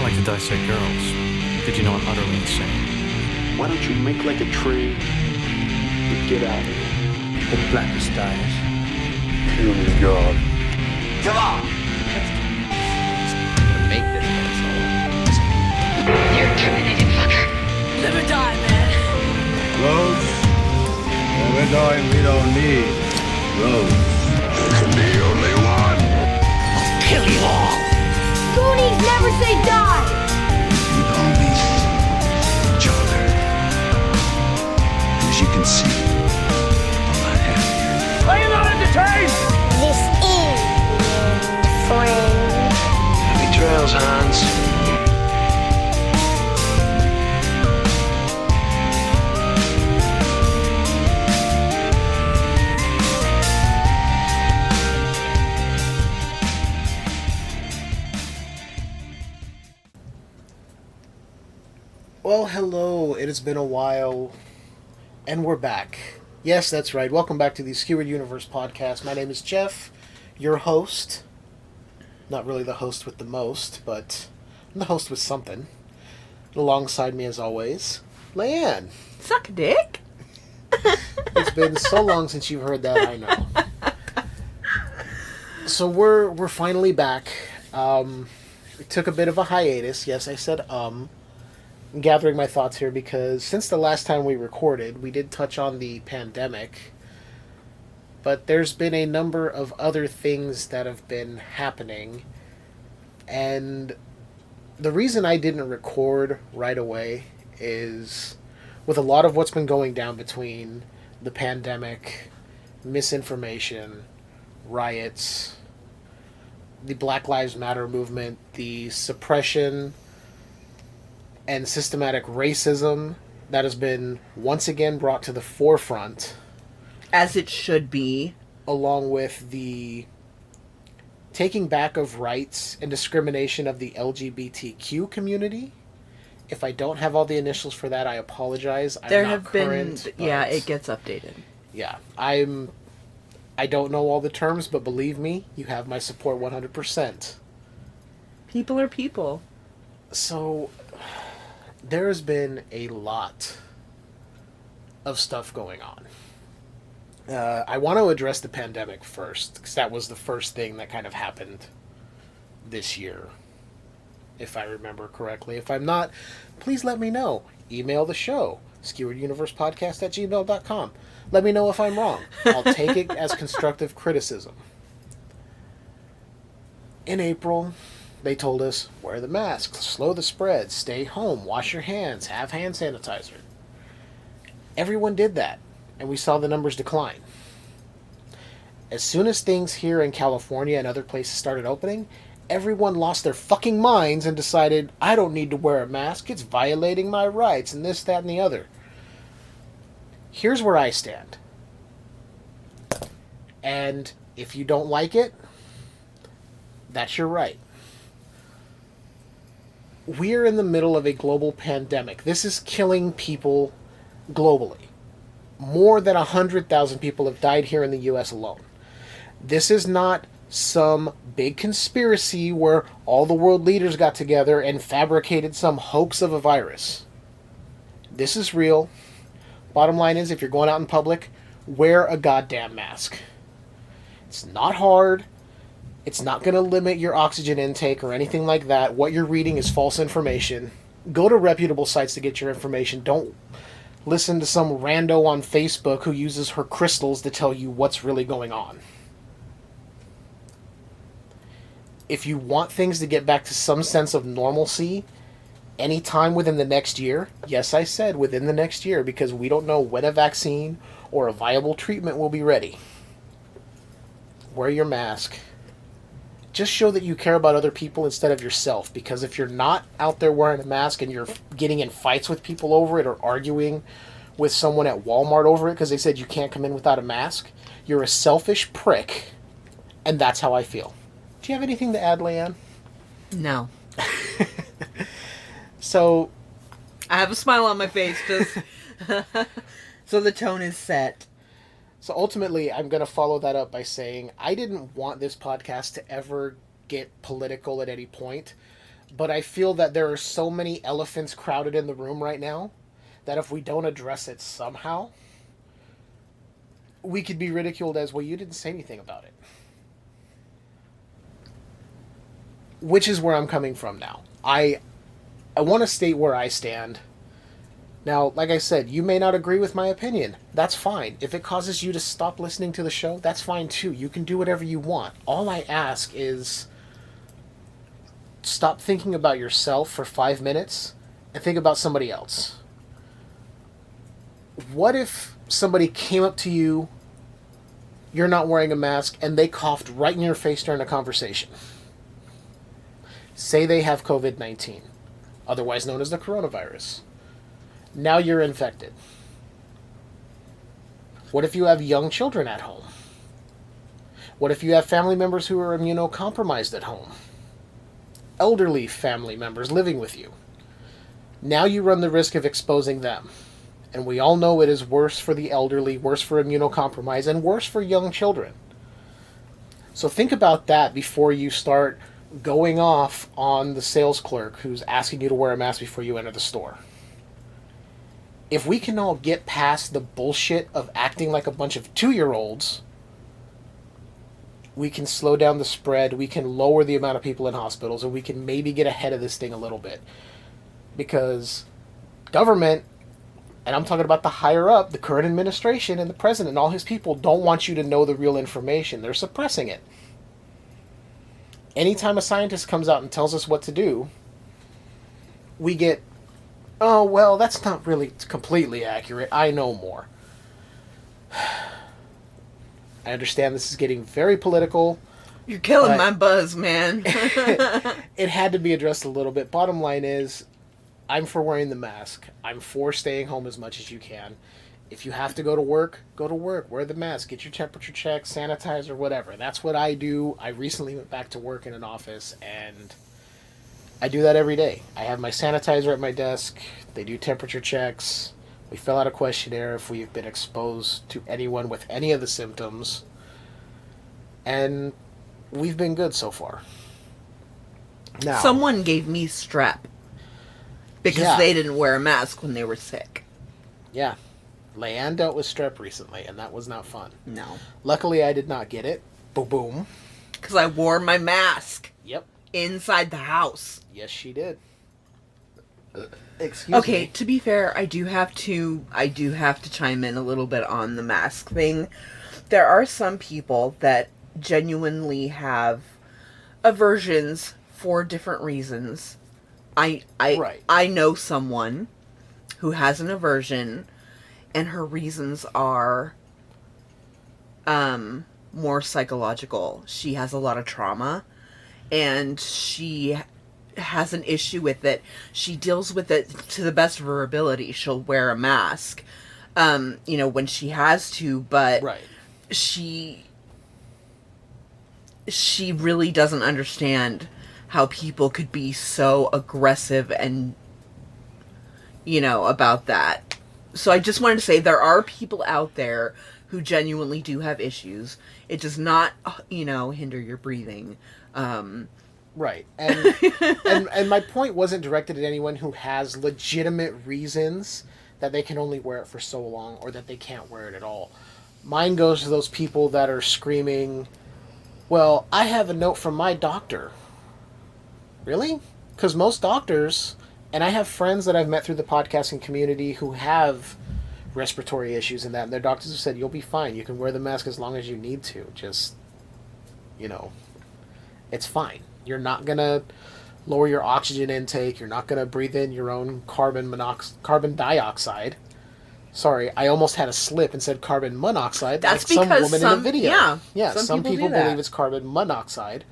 like to dissect girls. Did you know I'm utterly insane? Why don't you make like a tree and get out of here? The blackest dies. Kill your God. Come on! Make this asshole. You're terminated, fucker. Live or die, man. Roads? Well, we're going, we don't need roads. There can be only one. Kill you all. Goonies never say die. We all need each other. As you can see, I'm not happy. Are you not entertained? This is friend. Happy trails, Hans. Well, hello, it has been a while, and we're back. Yes, that's right, welcome back to the Skewered Universe Podcast. My name is Jeff, your host. Not really the host with the most, but I'm the host with something. Alongside me, as always, Leiann. Suck a dick. It's been so long since you've heard that, I know. So we're finally back. We took a bit of a hiatus. Yes, I said I'm gathering my thoughts here because since the last time we recorded, we did touch on the pandemic, but there's been a number of other things that have been happening, and the reason I didn't record right away is with a lot of what's been going down between the pandemic, misinformation, riots, the Black Lives Matter movement, the suppression and systematic racism that has been once again brought to the forefront. As it should be. Along with the taking back of rights and discrimination of the LGBTQ community. If I don't have all the initials for that, I apologize. There I'm not have current, been... but Yeah, it gets updated. yeah, I don't know all the terms, but believe me, you have my support 100%. People are people. So there has been a lot of stuff going on. I want to address the pandemic first, because that was the first thing that kind of happened this year, if I remember correctly. If I'm not, please let me know. Email the show, skewereduniversepodcast@gmail.com. Let me know if I'm wrong. I'll take it as constructive criticism. In April, they told us, wear the mask, slow the spread, stay home, wash your hands, have hand sanitizer. Everyone did that, and we saw the numbers decline. As soon as things here in California and other places started opening, everyone lost their fucking minds and decided, I don't need to wear a mask, it's violating my rights, and this, that, and the other. Here's where I stand. And if you don't like it, that's your right. We're in the middle of a global pandemic. This is killing people globally. More than 100,000 people have died here in the U.S. alone. This is not some big conspiracy where all the world leaders got together and fabricated some hoax of a virus. This is real. Bottom line is, if you're going out in public, wear a goddamn mask. It's not hard. It's not going to limit your oxygen intake or anything like that. What you're reading is false information. Go to reputable sites to get your information. Don't listen to some rando on Facebook who uses her crystals to tell you what's really going on. If you want things to get back to some sense of normalcy, anytime within the next year, yes, I said within the next year, because we don't know when a vaccine or a viable treatment will be ready. Wear your mask. Just show that you care about other people instead of yourself, because if you're not out there wearing a mask and you're getting in fights with people over it or arguing with someone at Walmart over it because they said you can't come in without a mask, you're a selfish prick, and that's how I feel. Do you have anything to add, Leiann? No. So, I have a smile on my face, just so the tone is set. So ultimately, I'm going to follow that up by saying I didn't want this podcast to ever get political at any point, But I feel that there are so many elephants crowded in the room right now that if we don't address it somehow, we could be ridiculed as, well, you didn't say anything about it. Which is where I'm coming from now. I want to state where I stand. Now, like I said, you may not agree with my opinion. That's fine. If it causes you to stop listening to the show, that's fine too. You can do whatever you want. All I ask is stop thinking about yourself for 5 minutes and think about somebody else. What if somebody came up to you, you're not wearing a mask, and they coughed right in your face during a conversation? Say they have COVID-19, otherwise known as the coronavirus. Now you're infected. What if you have young children at home? What if you have family members who are immunocompromised at home? Elderly family members living with you. Now you run the risk of exposing them. And we all know it is worse for the elderly, worse for immunocompromised, and worse for young children. So think about that before you start going off on the sales clerk who's asking you to wear a mask before you enter the store. If we can all get past the bullshit of acting like a bunch of 2-year-olds, we can slow down the spread, we can lower the amount of people in hospitals, and we can maybe get ahead of this thing a little bit. Because government, and I'm talking about the higher up, the current administration and the president and all his people, don't want you to know the real information. They're suppressing it. Anytime a scientist comes out and tells us what to do, we get, oh, well, that's not really completely accurate. I know more. I understand this is getting very political. You're killing my buzz, man. It had to be addressed a little bit. Bottom line is, I'm for wearing the mask. I'm for staying home as much as you can. If you have to go to work, go to work. Wear the mask. Get your temperature checked, sanitizer, whatever. That's what I do. I recently went back to work in an office, and I do that every day. I have my sanitizer at my desk. They do temperature checks. We fill out a questionnaire if we've been exposed to anyone with any of the symptoms. And we've been good so far. Now, someone gave me strep because they didn't wear a mask when they were sick. Yeah. Leiann dealt with strep recently, and that was not fun. No. Luckily, I did not get it. Boom. Because I wore my mask. Yep. Inside the house. Yes, she did. Excuse me. Okay, to be fair, I do have to chime in a little bit on the mask thing. There are some people that genuinely have aversions for different reasons. I know someone who has an aversion, and her reasons are more psychological. She has a lot of trauma, and she has an issue with it. She deals with it to the best of her ability. She'll wear a mask, when she has to, but she really doesn't understand how people could be so aggressive and, about that. So I just wanted to say there are people out there who genuinely do have issues. It does not, hinder your breathing. Right. And my point wasn't directed at anyone who has legitimate reasons that they can only wear it for so long or that they can't wear it at all. Mine goes to those people that are screaming, well, I have a note from my doctor. Really? Because most doctors, and I have friends that I've met through the podcasting community who have respiratory issues and that, and their doctors have said, you'll be fine. You can wear the mask as long as you need to. Just, it's fine. You're not going to lower your oxygen intake. You're not going to breathe in your own carbon dioxide. Sorry, I almost had a slip and said carbon monoxide. That's like because some woman in the video. Yeah, some people believe it's carbon monoxide.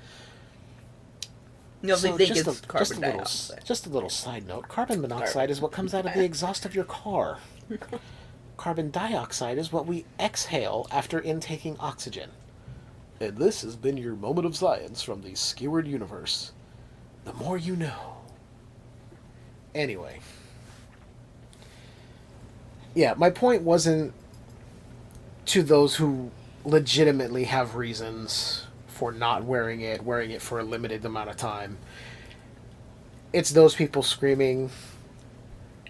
No, they think it's carbon dioxide. Just a little side note. Carbon monoxide is what comes out of the exhaust of your car. Carbon dioxide is what we exhale after intaking oxygen. And this has been your moment of science from the Skewered Universe. The more you know. Anyway. Yeah, my point wasn't to those who legitimately have reasons for not wearing it for a limited amount of time. It's those people screaming,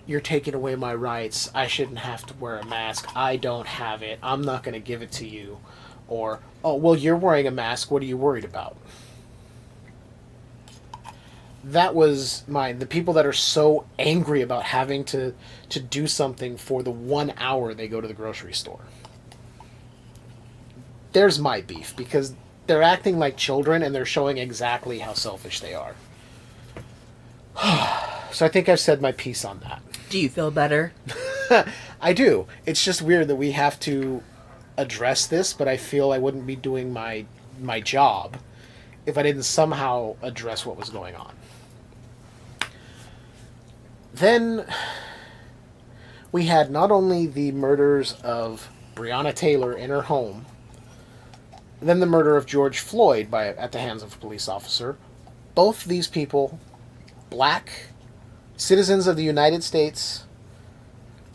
"You're taking away my rights. I shouldn't have to wear a mask. I don't have it. I'm not going to give it to you." Or, "Oh, well, you're wearing a mask. What are you worried about?" That was mine. The people that are so angry about having to do something for the 1 hour they go to the grocery store. There's my beef, because they're acting like children and they're showing exactly how selfish they are. So I think I've said my piece on that. Do you feel better? I do. It's just weird that we have to address this, but I feel I wouldn't be doing my job if I didn't somehow address what was going on. Then we had not only the murders of Breonna Taylor in her home, then the murder of George Floyd at the hands of a police officer. Both these people, black citizens of the United States,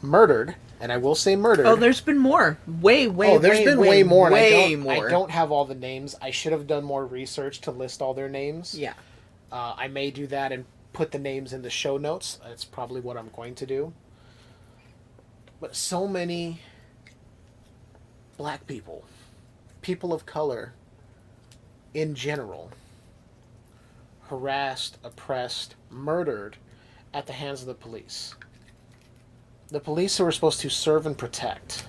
murdered, and I will say murdered. Oh, there's been more. Way more. I don't have all the names. I should have done more research to list all their names. Yeah. I may do that and put the names in the show notes. That's probably what I'm going to do. But so many black people, people of color in general, harassed, oppressed, murdered at the hands of the police. The police who are supposed to serve and protect.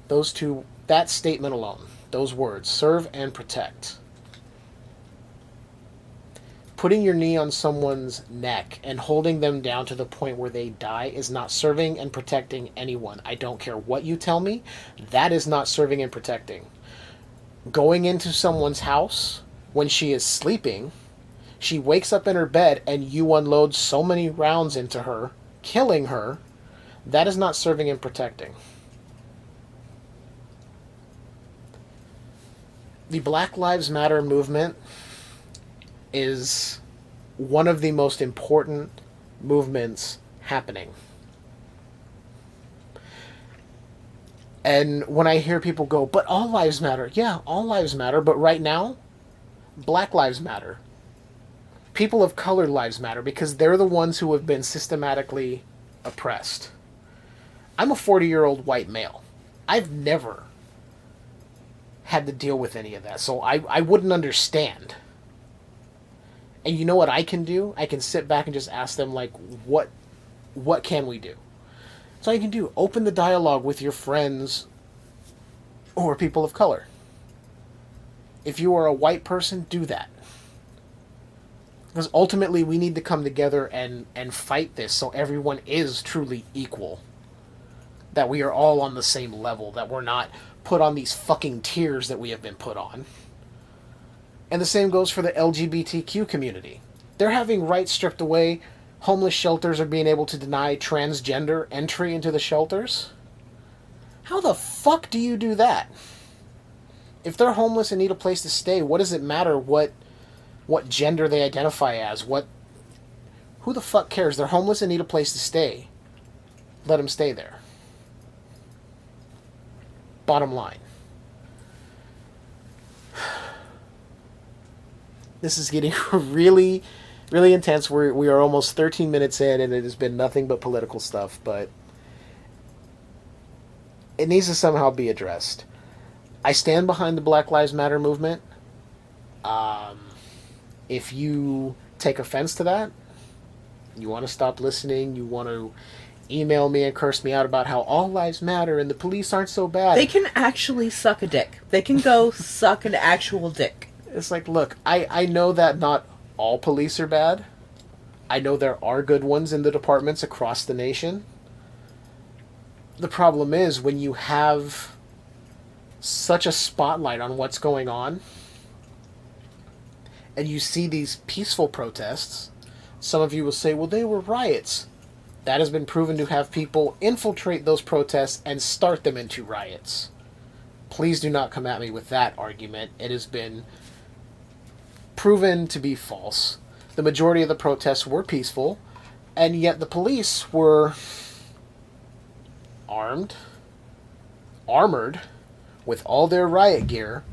Those two, that statement alone, those words, serve and protect. Putting your knee on someone's neck and holding them down to the point where they die is not serving and protecting anyone. I don't care what you tell me, that is not serving and protecting. Going into someone's house when she is sleeping, she wakes up in her bed and you unload so many rounds into her, killing her, that is not serving and protecting. The Black Lives Matter movement is one of the most important movements happening. And when I hear people go, "But all lives matter." Yeah, all lives matter, but right now, Black lives matter. People of color lives matter, because they're the ones who have been systematically oppressed. I'm a 40-year-old white male. I've never had to deal with any of that, so I wouldn't understand. And you know what I can do? I can sit back and just ask them, like, what can we do? So you can do, open the dialogue with your friends who are people of color. If you are a white person, do that. Because ultimately we need to come together and fight this so everyone is truly equal. That we are all on the same level, that we're not put on these fucking tiers that we have been put on. And the same goes for the LGBTQ community. They're having rights stripped away. Homeless shelters are being able to deny transgender entry into the shelters. How the fuck do you do that? If they're homeless and need a place to stay, what does it matter what gender they identify as? Who the fuck cares? They're homeless and need a place to stay. Let them stay there. Bottom line. This is getting really, really intense. We are almost 13 minutes in, and it has been nothing but political stuff, but it needs to somehow be addressed. I stand behind the Black Lives Matter movement. If you take offense to that, you want to stop listening, you want to email me and curse me out about how all lives matter and the police aren't so bad. They can actually suck a dick. They can go suck an actual dick. It's like, look, I know that not all police are bad. I know there are good ones in the departments across the nation. The problem is when you have such a spotlight on what's going on and you see these peaceful protests, some of you will say, well, they were riots. That has been proven to have people infiltrate those protests and start them into riots. Please do not come at me with that argument. It has been proven to be false. The majority of the protests were peaceful, and yet the police were armored, with all their riot gear,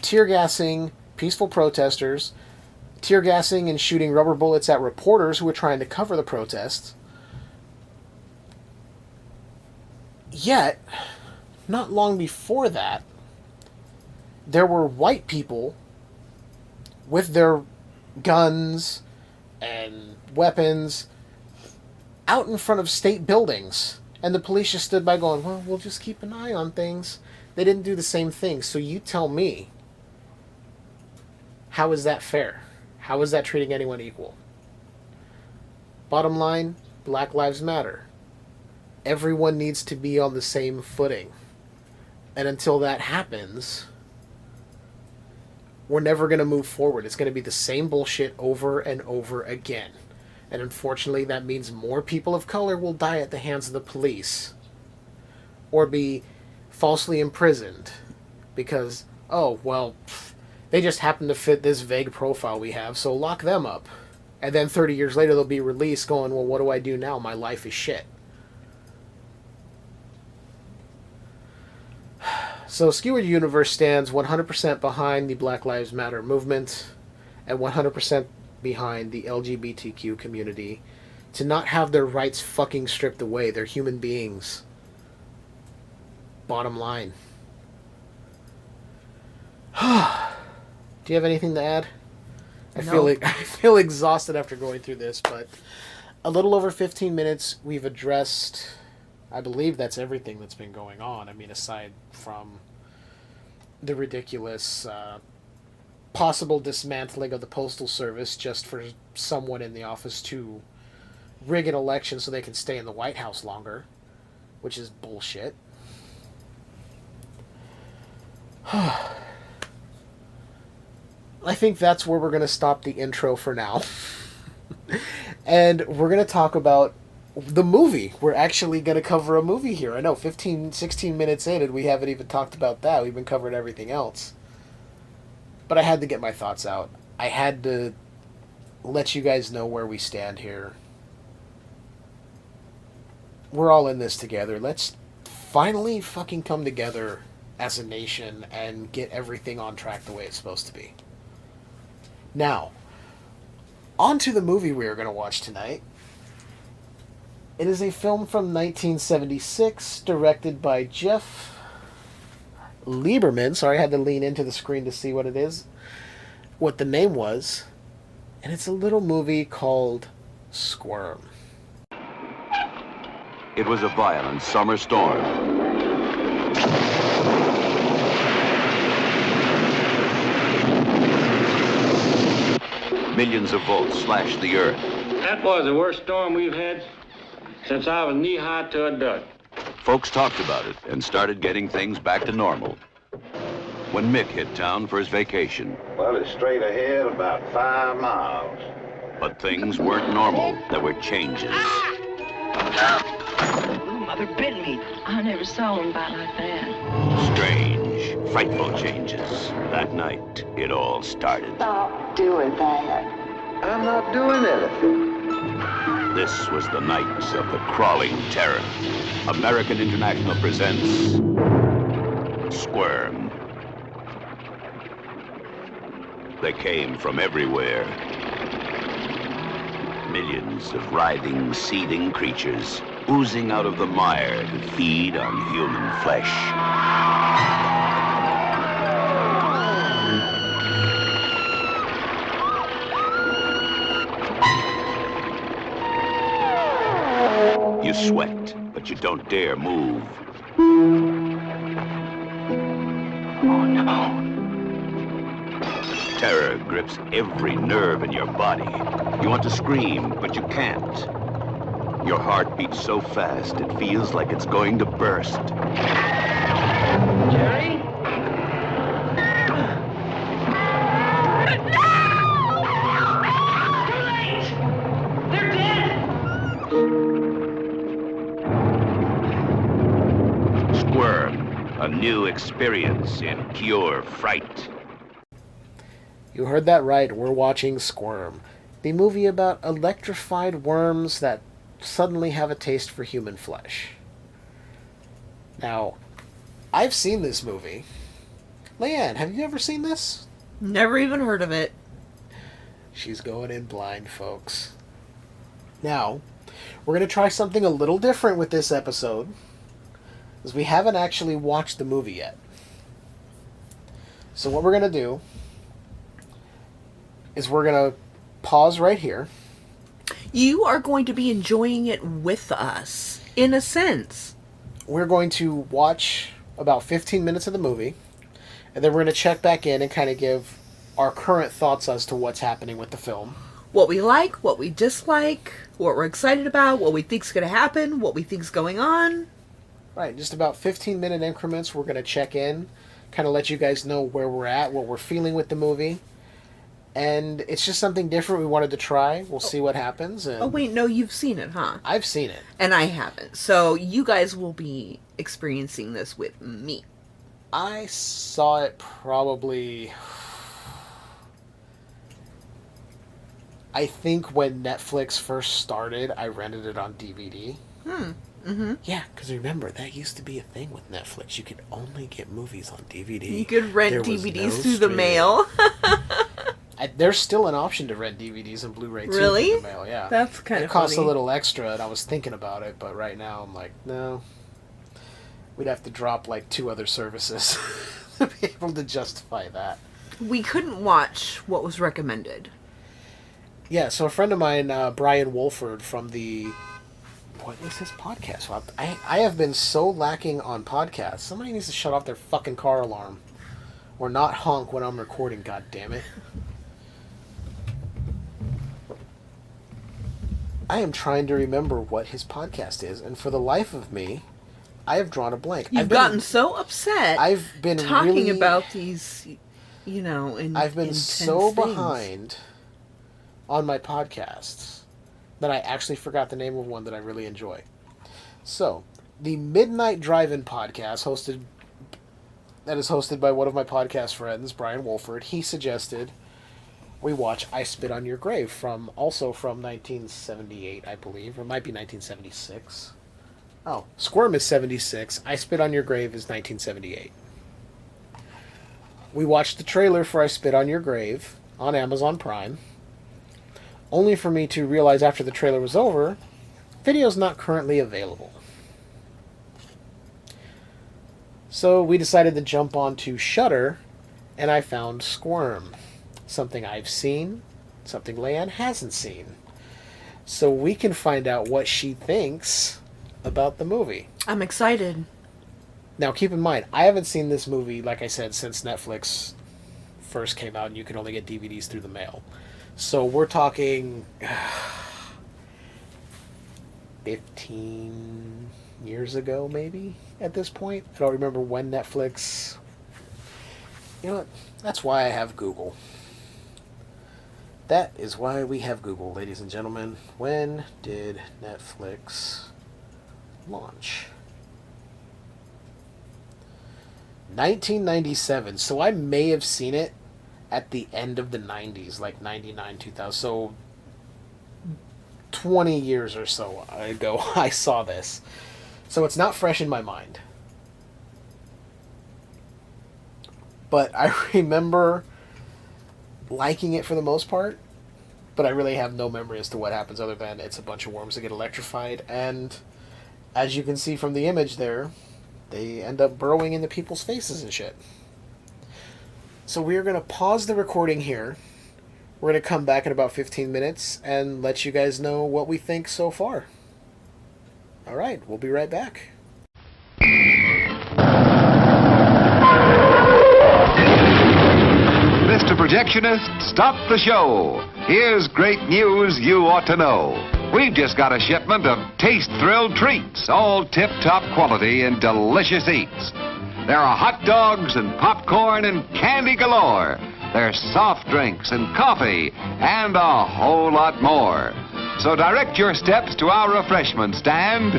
tear gassing peaceful protesters, tear gassing and shooting rubber bullets at reporters who were trying to cover the protests. Yet, not long before that, there were white people with their guns and weapons out in front of state buildings. And the police just stood by going, well, we'll just keep an eye on things. They didn't do the same thing. So you tell me, how is that fair? How is that treating anyone equal? Bottom line, Black Lives Matter. Everyone needs to be on the same footing. And until that happens, we're never going to move forward. It's going to be the same bullshit over and over again. And unfortunately, that means more people of color will die at the hands of the police. Or be falsely imprisoned. Because, oh, well, they just happen to fit this vague profile we have, so lock them up. And then 30 years later, they'll be released going, well, what do I do now? My life is shit. So Skewered Universe stands 100% behind the Black Lives Matter movement and 100% behind the LGBTQ community to not have their rights fucking stripped away. They're human beings. Bottom line. Do you have anything to add? I feel exhausted after going through this, but a little over 15 minutes, we've addressed, I believe that's everything that's been going on. I mean, aside from the ridiculous possible dismantling of the Postal Service just for someone in the office to rig an election so they can stay in the White House longer, which is bullshit. I think that's where we're going to stop the intro for now. And we're going to talk about the movie. We're actually going to cover a movie here. I know, 16 minutes in, and we haven't even talked about that. We've been covering everything else. But I had to get my thoughts out. I had to let you guys know where we stand here. We're all in this together. Let's finally fucking come together as a nation and get everything on track the way it's supposed to be. Now, on to the movie we are going to watch tonight. It is a film from 1976, directed by Jeff Lieberman. Sorry, I had to lean into the screen to see what it is, what the name was. And it's a little movie called Squirm. It was a violent summer storm. Millions of volts slashed the earth. That was the worst storm we've had since I was knee-high to a duck. Folks talked about it and started getting things back to normal. When Mick hit town for his vacation. Well, it's straight ahead about 5 miles. But things weren't normal. There were changes. Ooh, Mother bit me. I never saw him bite like that. Strange, frightful changes. That night, it all started. Stop doing that. I'm not doing anything. This was the night of the crawling terror. American International presents Squirm. They came from everywhere. Millions of writhing, seething creatures oozing out of the mire to feed on human flesh. You sweat, but you don't dare move. Oh, no. Terror grips every nerve in your body. You want to scream, but you can't. Your heart beats so fast, it feels like it's going to burst. Jerry? They're dead! Squirm, a new experience in pure fright. You heard that right, we're watching Squirm, the movie about electrified worms that suddenly have a taste for human flesh. Now, I've seen this movie. Leiann, have you ever seen this? Never even heard of it. She's going in blind, folks. Now, we're going to try something a little different with this episode, because we haven't actually watched the movie yet. So what we're going to do is we're going to pause right here. You are going to be enjoying it with us, in a sense. We're going to watch about 15 minutes of the movie, and then we're going to check back in and kind of give our current thoughts as to what's happening with the film. What we like, what we dislike, what we're excited about, what we think's going to happen, what we think's going on. Right, just about 15-minute increments. We're going to check in, kind of let you guys know where we're at, what we're feeling with the movie. And it's just something different we wanted to try. We'll see what happens. And oh, wait, no, you've seen it, huh? I've seen it. And I haven't. So you guys will be experiencing this with me. I saw it probably... I think when Netflix first started, I rented it on DVD. Mm-hmm. Yeah, because remember, that used to be a thing with Netflix. You could only get movies on DVD. You could rent DVDs through the mail. There's still an option to rent DVDs and Blu-ray too really? through the mail. Yeah, that's kind of It costs funny. a little extra, and I was thinking about it, but right now I'm like, no. We'd have to drop like 2 other services to be able to justify that. We couldn't watch what was recommended. Yeah, so a friend of mine, Brian Wolford from the... What is his podcast? Well, I have been so lacking on podcasts. Somebody needs to shut off their fucking car alarm. Or not honk when I'm recording, god damn it. I am trying to remember what his podcast is, and for the life of me, I have drawn a blank. You've gotten so upset. I've been talking really, about these, I've been so behind on my podcasts that I actually forgot the name of one that I really enjoy. So, the Midnight Drive-In podcast is hosted by one of my podcast friends, Brian Wolford. He suggested we watch I Spit on Your Grave from 1978, I believe, or it might be 1976. Oh, Squirm is 76. I Spit on Your Grave is 1978. We watched the trailer for I Spit on Your Grave on Amazon Prime, only for me to realize after the trailer was over, video's not currently available. So we decided to jump onto Shudder, and I found Squirm. Something I've seen, something Leiann hasn't seen. So we can find out what she thinks about the movie. I'm excited. Now keep in mind, I haven't seen this movie, like I said, since Netflix first came out and you could only get DVDs through the mail. So we're talking 15 years ago, maybe, at this point. I don't remember when Netflix... You know what? That's why I have Google. That is why we have Google, ladies and gentlemen. When did Netflix launch? 1997. So I may have seen it at the end of the 90s, like 99, 2000. So 20 years or so ago, I saw this. So it's not fresh in my mind. But I remember liking it for the most part, but I really have no memory as to what happens other than it's a bunch of worms that get electrified, and as you can see from the image there, they end up burrowing into people's faces and shit. So we're going to pause the recording here. We're going to come back in about 15 minutes and let you guys know what we think so far. Alright, we'll be right back. Mr. Projectionist, stop the show. Here's great news you ought to know. We've just got a shipment of taste-thrilled treats, all tip-top quality and delicious eats. There are hot dogs and popcorn and candy galore. There's soft drinks and coffee and a whole lot more. So direct your steps to our refreshment stand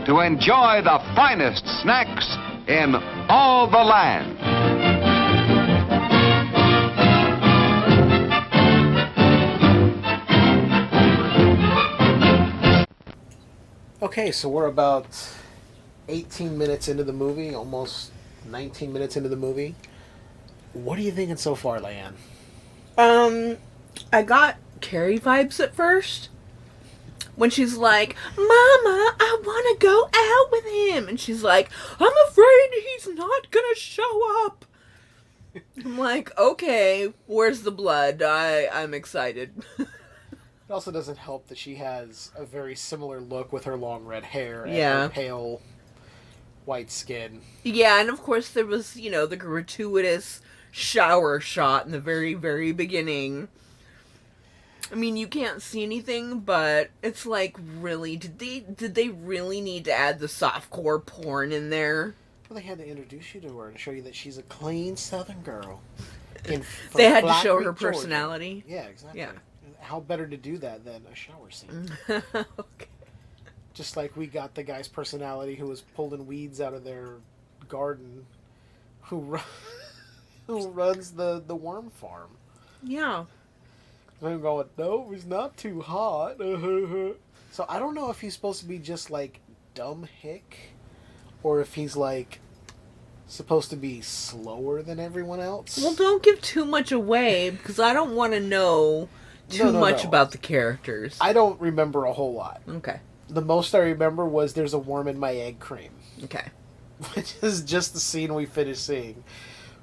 to enjoy the finest snacks in all the land. Okay, so we're about 18 minutes into the movie, almost 19 minutes into the movie. What are you thinking so far, Leiann? I got Carrie vibes at first. When she's like, Mama, I want to go out with him. And she's like, I'm afraid he's not going to show up. I'm like, okay, where's the blood? I'm excited. It also doesn't help that she has a very similar look with her long red hair and her pale white skin. Yeah, and of course there was, the gratuitous shower shot in the very, very beginning. I mean, you can't see anything, but it's like, really, did they really need to add the softcore porn in there? Well, they had to introduce you to her and show you that she's a clean Southern girl. They had to show her personality. Yeah, exactly. Yeah. How better to do that than a shower scene? Okay. Just like we got the guy's personality who was pulling weeds out of their garden, who runs the worm farm. Yeah. I'm going, no, he's not too hot. So I don't know if he's supposed to be just like dumb hick, or if he's like supposed to be slower than everyone else. Well, don't give too much away, because I don't want to know too much about the characters. I don't remember a whole lot. Okay. The most I remember was there's a worm in my egg cream. Okay. Which is just the scene we finished seeing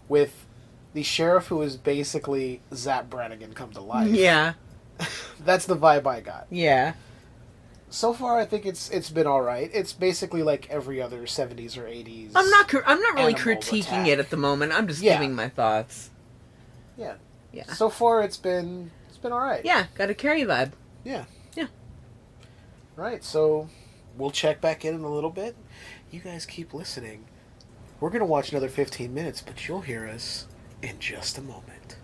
with the sheriff who is basically Zap Brannigan come to life. Yeah. That's the vibe I got. Yeah. So far, I think it's been all right. It's basically like every other 70s or 80s. I'm not really critiquing it at the moment. I'm just giving my thoughts. Yeah. Yeah. So far, it's been all right. Yeah, got a Carrie vibe. Yeah. Yeah. Right. So we'll check back in a little bit. You guys keep listening. We're gonna watch another 15 minutes, but you'll hear us in just a moment.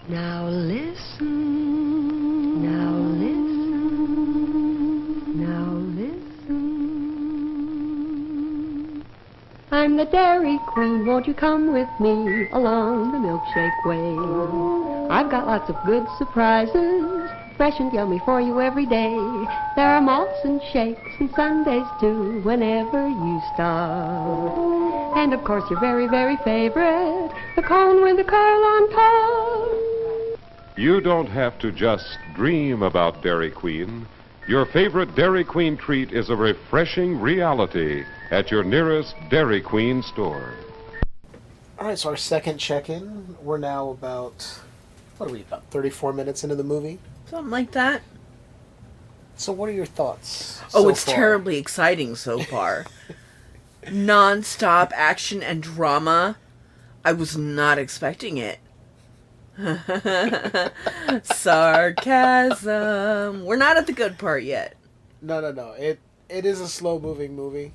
Now listen, now listen, now listen. I'm the Dairy Queen, won't you come with me along the milkshake way? I've got lots of good surprises, fresh and yummy for you every day. There are malts and shakes and sundaes too, whenever you stop. And of course your very, very favorite, the cone with the curl on top. You don't have to just dream about Dairy Queen. Your favorite Dairy Queen treat is a refreshing reality at your nearest Dairy Queen store. All right, so our second check-in. We're now about 34 minutes into the movie? Something like that. So what are your thoughts It's terribly exciting so far. Non-stop action and drama. I was not expecting it. Sarcasm. We're not at the good part yet. No. It is a slow-moving movie.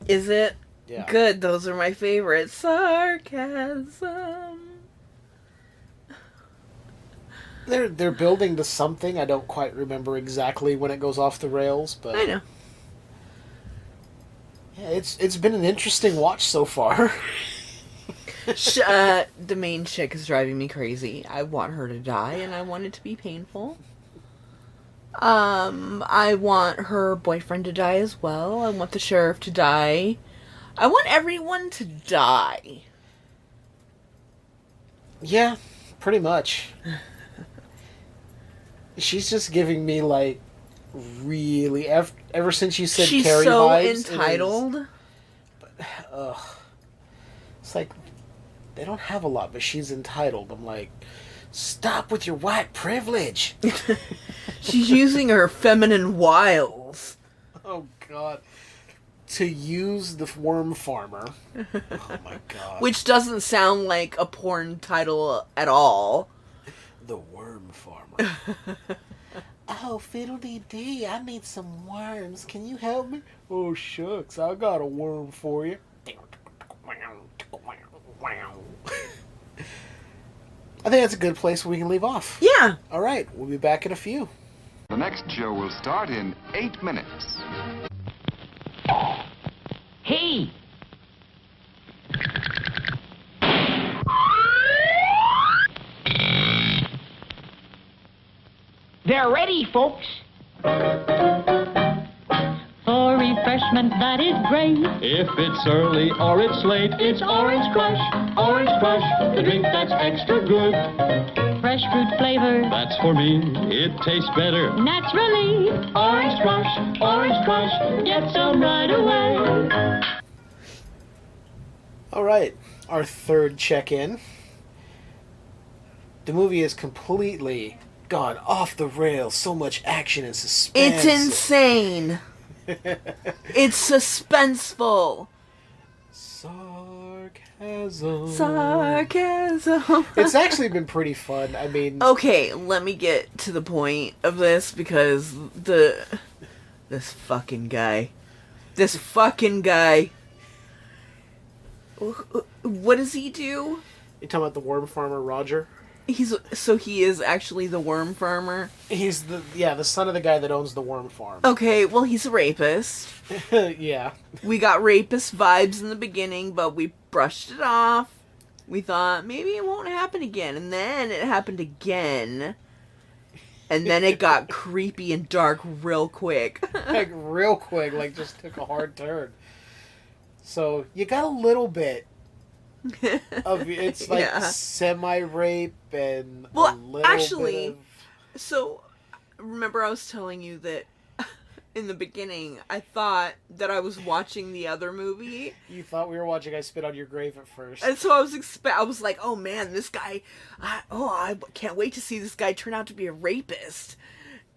Is it? Yeah. Good. Those are my favorites. Sarcasm. They're building to something. I don't quite remember exactly when it goes off the rails, but I know. Yeah, it's been an interesting watch so far. The main chick is driving me crazy. I want her to die, and I want it to be painful. I want her boyfriend to die as well. I want the sheriff to die. I want everyone to die. Yeah, pretty much. She's just giving me, like, really... Ever since you said she's Carrie so vibes... entitled. It's like... They don't have a lot, but she's entitled. I'm like, stop with your white privilege. She's using her feminine wiles. Oh, God. To use the worm farmer. Oh, my God. Which doesn't sound like a porn title at all. The worm farmer. Oh, fiddle-dee-dee, I need some worms. Can you help me? Oh, shucks, I got a worm for you. I think that's a good place where we can leave off. Yeah. All right, we'll be back in a few. The next show will start in 8 minutes. are ready, folks. For refreshment that is great. If it's early or it's late, It's Orange Crush, Orange Crush, the drink that's extra good. fresh fruit flavor. That's for me, it tastes better. Naturally, Orange Crush, get some right away. All right, our third check-in. The movie is completely gone off the rails. So much action and suspense. It's insane. It's suspenseful. Sarcasm. It's actually been pretty fun. I mean... Okay, let me get to the point of this because this fucking guy. What does he do? You talking about the worm farmer, Roger? He is actually the worm farmer? He's the son of the guy that owns the worm farm. Okay, well, he's a rapist. Yeah. We got rapist vibes in the beginning, but we brushed it off. We thought, maybe it won't happen again. And then it happened again. And then it got creepy and dark real quick. Like just took a hard turn. So, you got a little bit of, it's like semi-rape and a little actually, bit of... So, remember I was telling you that in the beginning, I thought that I was watching the other movie. You thought we were watching I Spit on Your Grave at first. And so I was like, oh man, this guy, I can't wait to see this guy turn out to be a rapist.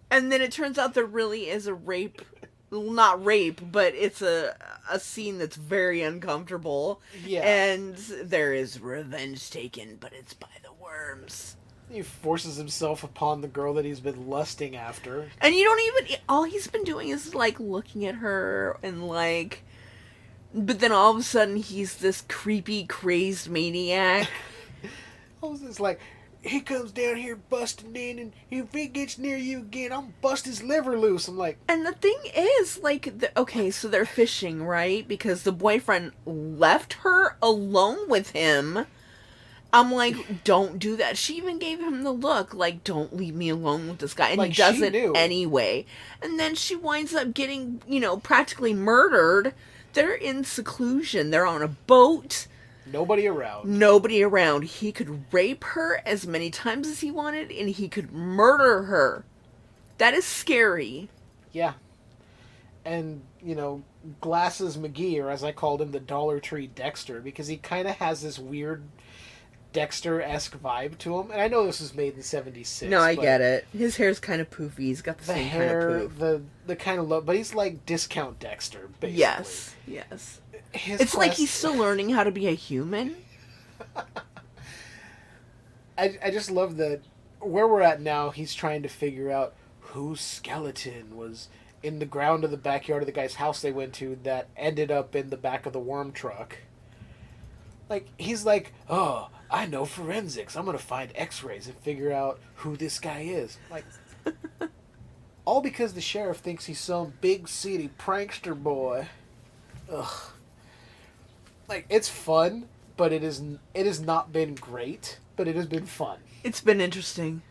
And then it turns out there really is a rape, not rape, but it's a scene that's very uncomfortable. Yeah. And there is revenge taken, but it's by the worms. He forces himself upon the girl that he's been lusting after. And you don't even... All he's been doing is, like, looking at her and, like... But then all of a sudden, he's this creepy, crazed maniac. I was just like, he comes down here busting in, and if he gets near you again, I'll bust his liver loose. I'm like... And the thing is, like... Okay, so they're fishing, right? Because the boyfriend left her alone with him... I'm like, don't do that. She even gave him the look, like, don't leave me alone with this guy. And like, he does it anyway. And then she winds up getting, practically murdered. They're in seclusion. They're on a boat. Nobody around. He could rape her as many times as he wanted, and he could murder her. That is scary. Yeah. And, Glasses McGee, or as I called him, the Dollar Tree Dexter, because he kind of has this weird... Dexter-esque vibe to him. And I know this was made in 76. No, I get it. His hair's kind of poofy. He's got the same hair, kind of poof. The kind of look, but he's like discount Dexter, basically. Yes. It's like he's still learning how to be a human. I just love that where we're at now, he's trying to figure out whose skeleton was in the ground of the backyard of the guy's house they went to that ended up in the back of the worm truck. Like, he's like, oh, I know forensics. I'm going to find x-rays and figure out who this guy is. Like, all because the sheriff thinks he's some big city prankster boy. Ugh. Like, it's fun, but it has not been great, but it has been fun. It's been interesting.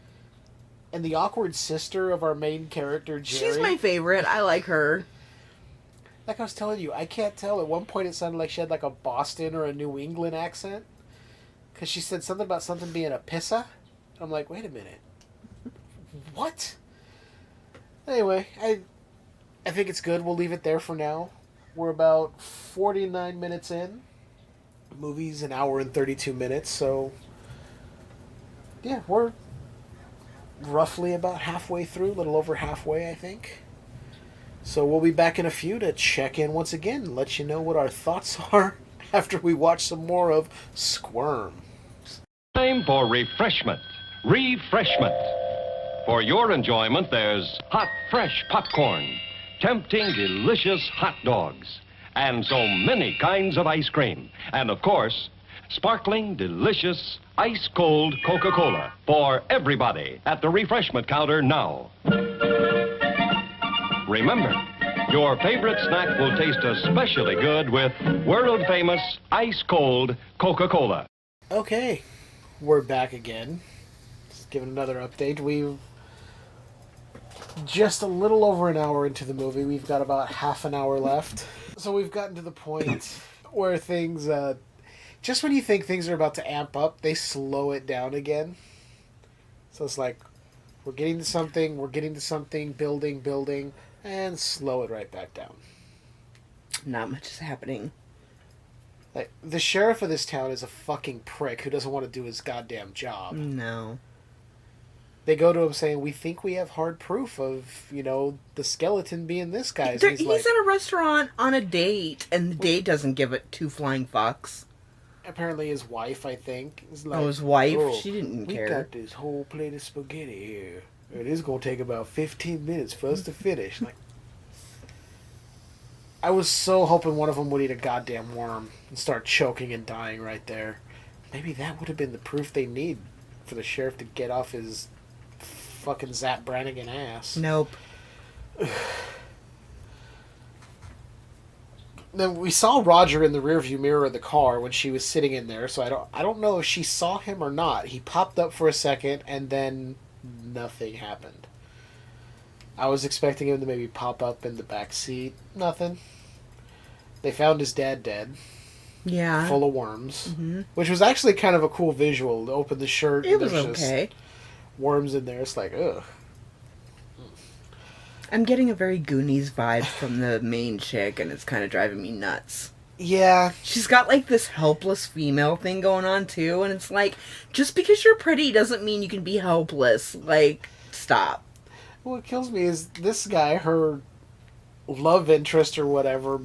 And the awkward sister of our main character, Jerry. She's my favorite. I like her. Like I was telling you, I can't tell. At one point it sounded like she had like a Boston or a New England accent. Because she said something about something being a pissa. I'm like, wait a minute. What? Anyway, I think it's good. We'll leave it there for now. We're about 49 minutes in. The movie's an hour and 32 minutes, so... Yeah, we're roughly about halfway through. A little over halfway, I think. So we'll be back in a few to check in once again and let you know what our thoughts are after we watch some more of Squirm. Time for refreshment. Refreshment. For your enjoyment, there's hot, fresh popcorn, tempting, delicious hot dogs, and so many kinds of ice cream. And, of course, sparkling, delicious, ice-cold Coca-Cola for everybody at the refreshment counter now. Remember, your favorite snack will taste especially good with world-famous ice-cold Coca-Cola. Okay, we're back again. Just giving another update. just a little over an hour into the movie. We've got about half an hour left. So we've gotten to the point where things, just when you think things are about to amp up, they slow it down again. So it's like, we're getting to something, building, and slow it right back down. Not much is happening. Like, the sheriff of this town is a fucking prick who doesn't want to do his goddamn job. No. They go to him saying, we think we have hard proof of, the skeleton being this guy's. He's at a restaurant on a date, and the date doesn't give it two flying fucks. Apparently his wife, I think, is like... Oh, his wife? She didn't care. We got this whole plate of spaghetti here. It is going to take about 15 minutes for us to finish. Like, I was so hoping one of them would eat a goddamn worm and start choking and dying right there. Maybe that would have been the proof they need for the sheriff to get off his fucking Zap Brannigan ass. Nope. Then we saw Roger in the rearview mirror of the car when she was sitting in there, so I don't know if she saw him or not. He popped up for a second, and then nothing happened. I was expecting him to maybe pop up in the back seat. Nothing. They found his dad dead. Yeah. Full of worms. Mm-hmm. Which was actually kind of a cool visual. To open the shirt. It was okay. Worms in there. It's like, ugh. I'm getting a very Goonies vibe from the main chick, and it's kind of driving me nuts. Yeah. She's got, like, this helpless female thing going on, too, and it's like, just because you're pretty doesn't mean you can be helpless. Like, stop. What kills me is this guy, her love interest or whatever,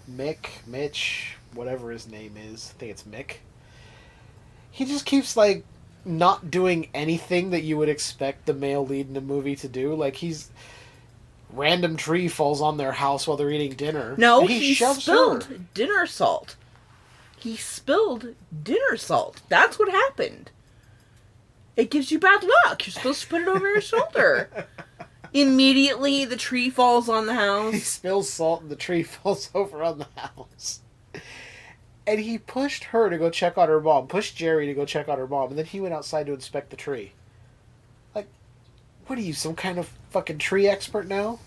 Mitch, whatever his name is. I think it's Mick. He just keeps, like, not doing anything that you would expect the male lead in a movie to do. Like, he's... Random tree falls on their house while they're eating dinner. No, he spilled dinner salt. He spilled dinner salt. That's what happened. It gives you bad luck. You're supposed to put it over your shoulder. Immediately, the tree falls on the house. He spills salt and the tree falls over on the house. And he pushed her to go check on her mom. Pushed Jerry to go check on her mom. And then he went outside to inspect the tree. Like, what are you, some kind of fucking tree expert now?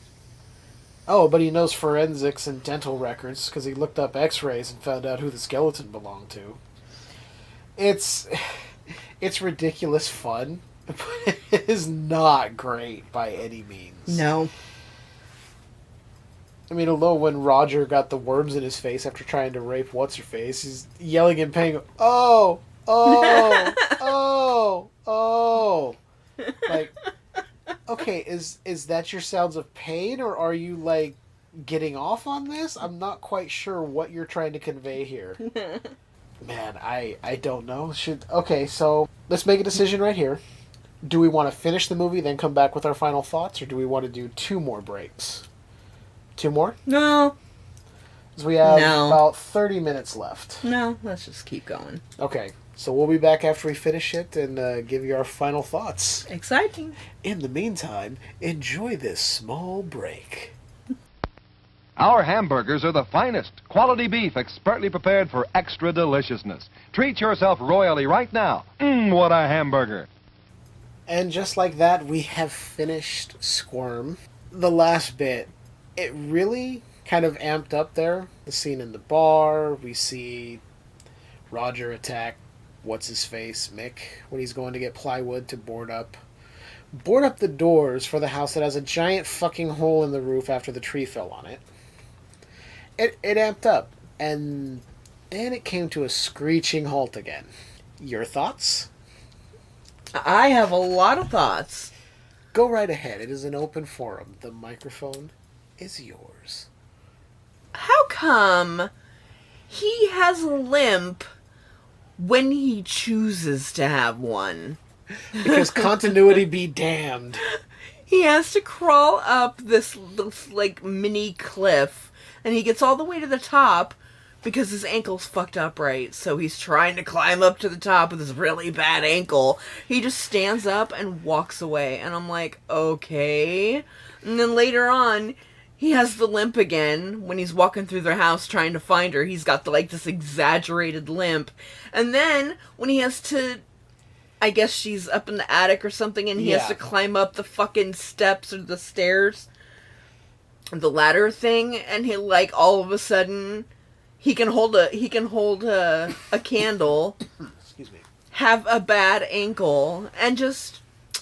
Oh, but he knows forensics and dental records because he looked up x-rays and found out who the skeleton belonged to. It's ridiculous fun, but it is not great by any means. No. I mean, although when Roger got the worms in his face after trying to rape What's-Her-Face, he's yelling in pain, oh, oh, oh, oh. Like... Okay, is that your sounds of pain, or are you, like, getting off on this? I'm not quite sure what you're trying to convey here. Man, I don't know. Okay, so let's make a decision right here. Do we want to finish the movie, then come back with our final thoughts, or do we want to do 2 more breaks? 2 more? No. Because we have about 30 minutes left. No, let's just keep going. Okay. So we'll be back after we finish it and give you our final thoughts. Exciting. In the meantime, enjoy this small break. Our hamburgers are the finest. Quality beef expertly prepared for extra deliciousness. Treat yourself royally right now. What a hamburger. And just like that, we have finished Squirm. The last bit, it really kind of amped up there. The scene in the bar, we see Roger attack What's-His-Face, Mick, when he's going to get plywood to board up the doors for the house that has a giant fucking hole in the roof after the tree fell on it. It amped up, and then it came to a screeching halt again. Your thoughts? I have a lot of thoughts. Go right ahead. It is an open forum. The microphone is yours. How come he has a limp when he chooses to have one? Because continuity be damned. He has to crawl up this like mini cliff, and he gets all the way to the top because his ankle's fucked up right. So he's trying to climb up to the top with his really bad ankle. He just stands up and walks away, and I'm like, okay. And then later on, he has the limp again when he's walking through their house trying to find her. He's got this exaggerated limp. And then when he has to I guess she's up in the attic or something, and he has to climb up the fucking steps or the stairs, the ladder thing, and he, like, all of a sudden, he can hold a candle, excuse me, have a bad ankle, and just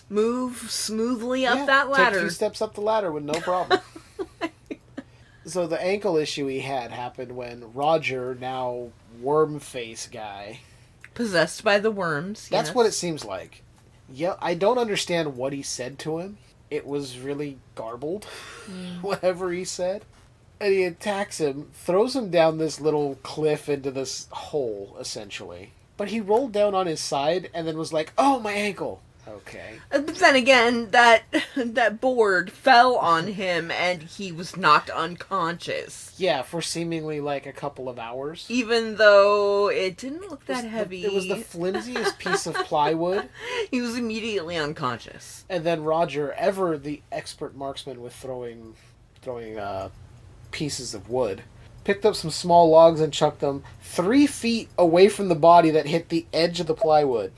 move smoothly up that ladder. Take a few steps up the ladder with no problem. So the ankle issue he had happened when Roger, now worm face guy, possessed by the worms. That's what it seems like. Yeah, I don't understand what he said to him. It was really garbled, whatever he said. And he attacks him, throws him down this little cliff into this hole, essentially. But he rolled down on his side and then was like, "Oh, my ankle." Okay. But then again, that board fell on him and he was knocked unconscious. Yeah, for seemingly like a couple of hours. Even though it didn't look that heavy. It was the flimsiest piece of plywood. He was immediately unconscious. And then Roger, ever the expert marksman with throwing pieces of wood, picked up some small logs and chucked them 3 feet away from the body that hit the edge of the plywood.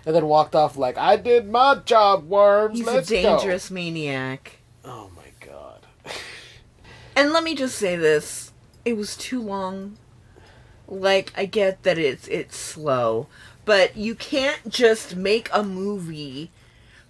And then walked off like, "I did my job, worms. He's Let's a dangerous maniac. Oh my god. And let me just say this. It was too long. Like, I get that it's slow. But you can't just make a movie,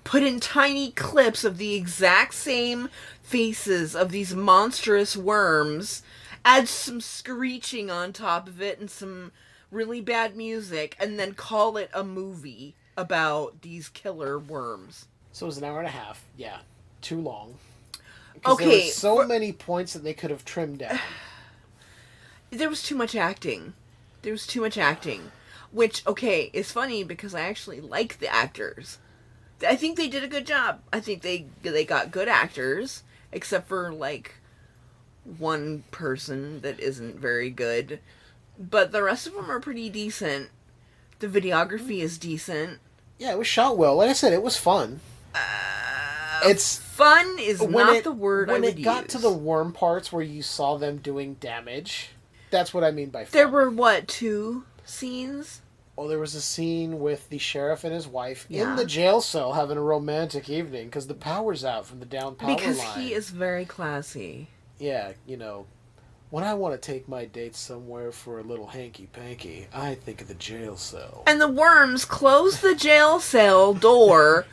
put in tiny clips of the exact same faces of these monstrous worms, add some screeching on top of it and some really bad music, and then call it a movie about these killer worms. So it was an hour and a half. Yeah. Too long. Okay. There were so many points that they could have trimmed down. There was too much acting. Which, okay, is funny because I actually like the actors. I think they did a good job. I think they got good actors, except for, like, one person that isn't very good. But the rest of them are pretty decent. The videography is decent. Yeah, it was shot well. Like I said, it was fun. Fun is not the word I would use. When it got to the worm parts where you saw them doing damage, that's what I mean by fun. There were, 2 scenes? Well, there was a scene with the sheriff and his wife in the jail cell having a romantic evening because the power's out from the down power line. Because he is very classy. Yeah, when I want to take my dates somewhere for a little hanky-panky, I think of the jail cell. And the worms close the jail cell door.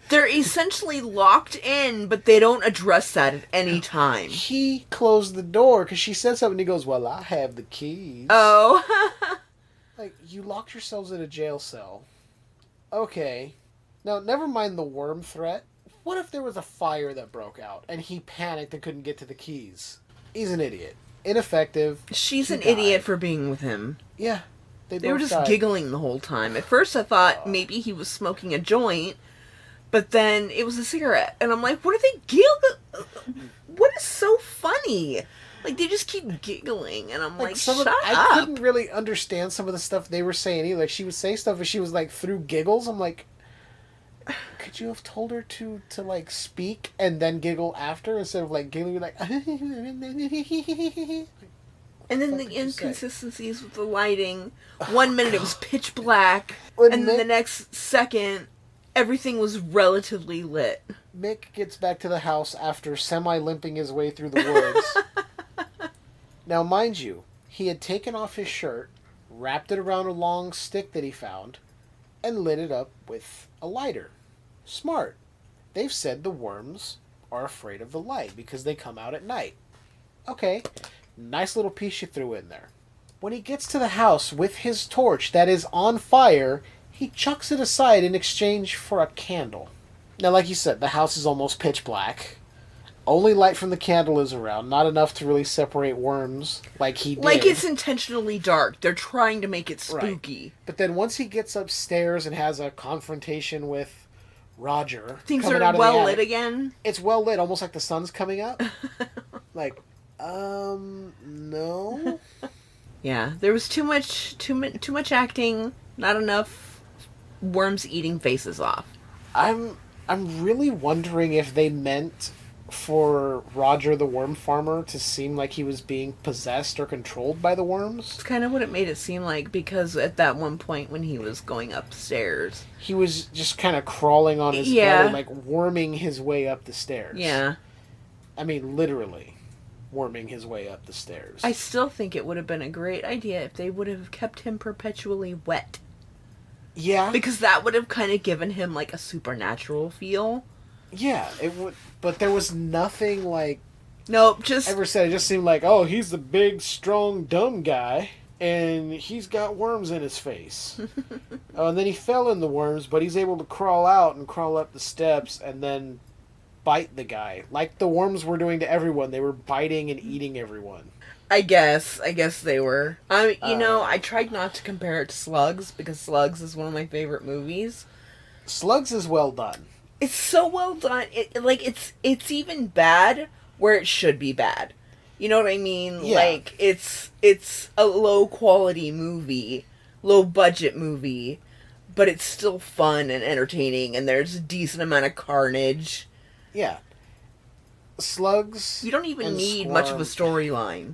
They're essentially locked in, but they don't address that at any time. He closed the door because she said something. He goes, "Well, I have the keys." Oh. Like, you locked yourselves in a jail cell. Okay. Now, never mind the worm threat. What if there was a fire that broke out and he panicked and couldn't get to the keys? He's an idiot. Ineffective. She's an idiot for being with him. Yeah. They were just giggling the whole time. At first I thought maybe he was smoking a joint, but then it was a cigarette. And I'm like, what are they giggling? What is so funny? Like, they just keep giggling, and I'm like shut up. I couldn't really understand some of the stuff they were saying either. Like, she would say stuff and she was like, through giggles. I'm like, could you have told her to like speak and then giggle after instead of like giggling like and then the inconsistencies with the lighting. 1 minute it was pitch black, and then the next second everything was relatively lit. Mick gets back to the house after semi-limping his way through the woods. Now, mind you, he had taken off his shirt, wrapped it around a long stick that he found, and lit it up with a lighter. Smart. They've said the worms are afraid of the light because they come out at night. Okay, nice little piece you threw in there. When he gets to the house with his torch that is on fire, he chucks it aside in exchange for a candle. Now, like you said, the house is almost pitch black. Only light from the candle is around, not enough to really separate worms like he did. Like, it's intentionally dark. They're trying to make it spooky. Right. But then once he gets upstairs and has a confrontation with Roger, things are well lit again. It's well lit, almost like the sun's coming up. Like, no. Yeah, there was too much acting, not enough worms eating faces off. I'm really wondering if they meant for Roger the worm farmer to seem like he was being possessed or controlled by the worms. It's kind of what it made it seem like, because at that one point when he was going upstairs, he was just kind of crawling on his belly, like worming his way up the stairs. Yeah. I mean, literally worming his way up the stairs. I still think it would have been a great idea if they would have kept him perpetually wet. Yeah. Because that would have kind of given him, like, a supernatural feel. Yeah, it would, but there was nothing like... Nope, just... Ever said, it just seemed like, oh, he's the big, strong, dumb guy, and he's got worms in his face. And then he fell in the worms, but he's able to crawl out and crawl up the steps and then bite the guy. Like the worms were doing to everyone. They were biting and eating everyone. I guess they were. I tried not to compare it to Slugs, because Slugs is one of my favorite movies. Slugs is well done. It's so well done. It's even bad where it should be bad. You know what I mean? Yeah. Like, it's a low quality movie, low budget movie, but it's still fun and entertaining, and there's a decent amount of carnage. Yeah. Slugs. You don't even need much of a storyline.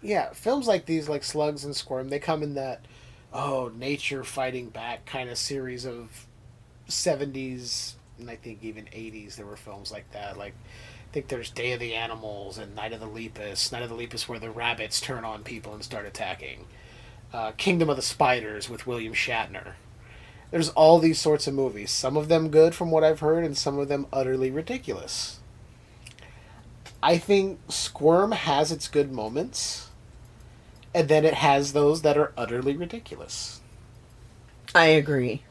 Yeah, films like these, like Slugs and Squirm, they come in that, nature fighting back kind of series of 70s, and I think even 80s there were films like that. Like, I think there's Day of the Animals and Night of the Lepus. Night of the Lepus where the rabbits turn on people and start attacking. Kingdom of the Spiders with William Shatner. There's all these sorts of movies. Some of them good from what I've heard, and some of them utterly ridiculous. I think Squirm has its good moments, and then it has those that are utterly ridiculous. I agree.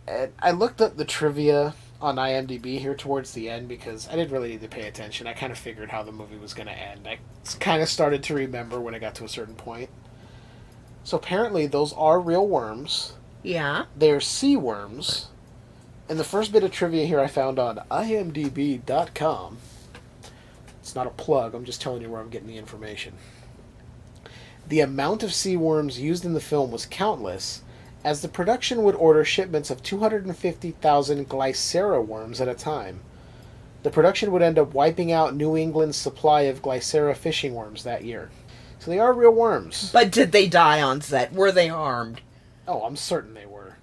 And I looked up the trivia on IMDb here towards the end because I didn't really need to pay attention. I kind of figured how the movie was going to end. I kind of started to remember when I got to a certain point. So apparently those are real worms. Yeah. They're sea worms. And the first bit of trivia here I found on imdb.com. It's not a plug, I'm just telling you where I'm getting the information. The amount of sea worms used in the film was countless, as the production would order shipments of 250,000 Glycera worms at a time. The production would end up wiping out New England's supply of Glycera fishing worms that year. So they are real worms. But did they die on set? Were they harmed? Oh, I'm certain they were.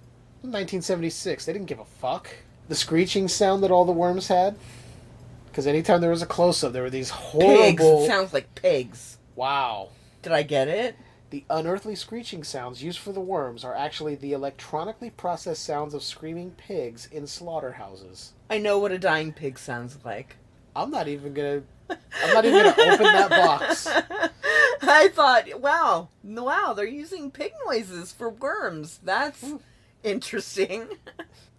In 1976, they didn't give a fuck. The screeching sound that all the worms had, because anytime there was a close-up, there were these horrible... Pigs. It sounds like pigs. Wow. Did I get it? The unearthly screeching sounds used for the worms are actually the electronically processed sounds of screaming pigs in slaughterhouses. I know what a dying pig sounds like. I'm not even gonna open that box. I thought, wow, they're using pig noises for worms. That's interesting.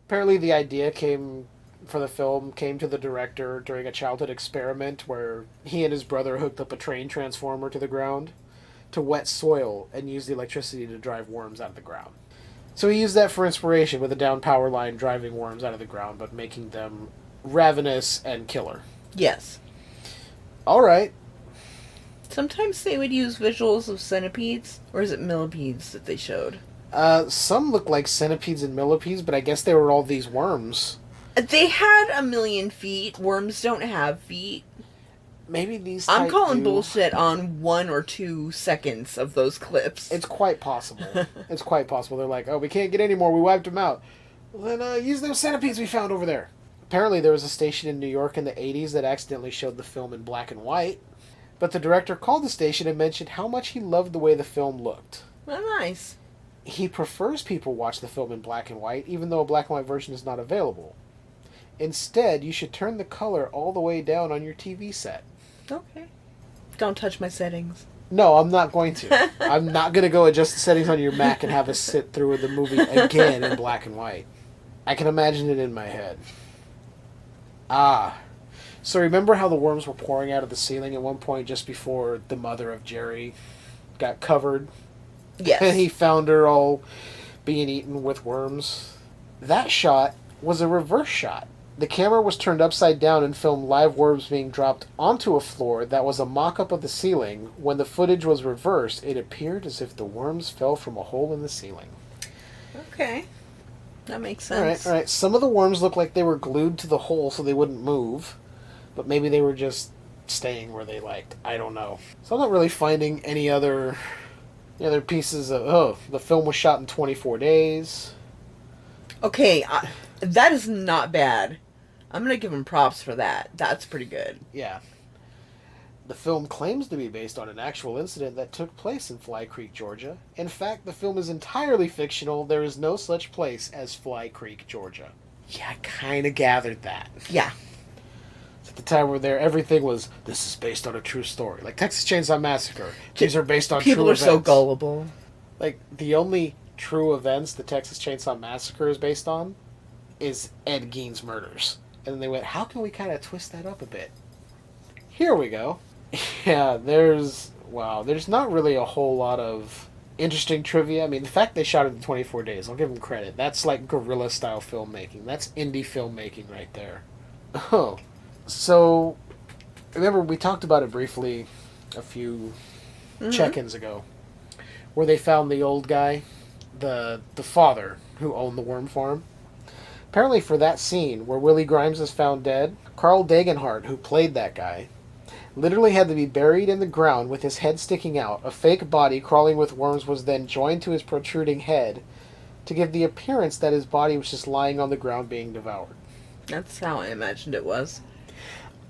Apparently the idea for the film came to the director during a childhood experiment where he and his brother hooked up a train transformer to the ground to wet soil and used the electricity to drive worms out of the ground. So he used that for inspiration with a down power line driving worms out of the ground but making them ravenous and killer. Yes. Alright. Sometimes they would use visuals of centipedes, or is it millipedes that they showed? Some look like centipedes and millipedes, but I guess they were all these worms. They had 1 million feet. Worms don't have feet. Maybe these I'm calling bullshit on 1 or 2 seconds of those clips. It's quite possible. It's quite possible. They're like, oh, we can't get any more. We wiped them out. Well, then use those centipedes we found over there. Apparently there was a station in New York in the 80s that accidentally showed the film in black and white. But the director called the station and mentioned how much he loved the way the film looked. Well, nice. He prefers people watch the film in black and white, even though a black and white version is not available. Instead, you should turn the color all the way down on your TV set. Okay. Don't touch my settings. No, I'm not going to. I'm not going to go adjust the settings on your Mac and have us sit through the movie again in black and white. I can imagine it in my head. So remember how the worms were pouring out of the ceiling at one point just before the mother of Jerry got covered? Yes. And he found her all being eaten with worms? That shot was a reverse shot. The camera was turned upside down and filmed live worms being dropped onto a floor that was a mock-up of the ceiling. When the footage was reversed, it appeared as if the worms fell from a hole in the ceiling. Okay. That makes sense. All right. Some of the worms looked like they were glued to the hole so they wouldn't move. But maybe they were just staying where they liked. I don't know. So I'm not really finding any other pieces of, the film was shot in 24 days. Okay, that is not bad. I'm going to give him props for that. That's pretty good. Yeah. The film claims to be based on an actual incident that took place in Fly Creek, Georgia. In fact, the film is entirely fictional. There is no such place as Fly Creek, Georgia. Yeah, I kind of gathered that. Yeah. At the time we're there, everything was, this is based on a true story. Like Texas Chainsaw Massacre. These are based on true events. People are so gullible. Like, the only true events the Texas Chainsaw Massacre is based on is Ed Gein's murders. And then they went, how can we kind of twist that up a bit? Here we go. Yeah, there's not really a whole lot of interesting trivia. I mean, the fact they shot it in 24 days, I'll give them credit. That's like guerrilla-style filmmaking. That's indie filmmaking right there. Oh. So, remember we talked about it briefly a few check-ins ago, where they found the old guy, the father who owned the worm farm. Apparently for that scene where Willie Grimes is found dead, Carl Dagenhart, who played that guy, literally had to be buried in the ground with his head sticking out. A fake body crawling with worms was then joined to his protruding head to give the appearance that his body was just lying on the ground being devoured. That's how I imagined it was.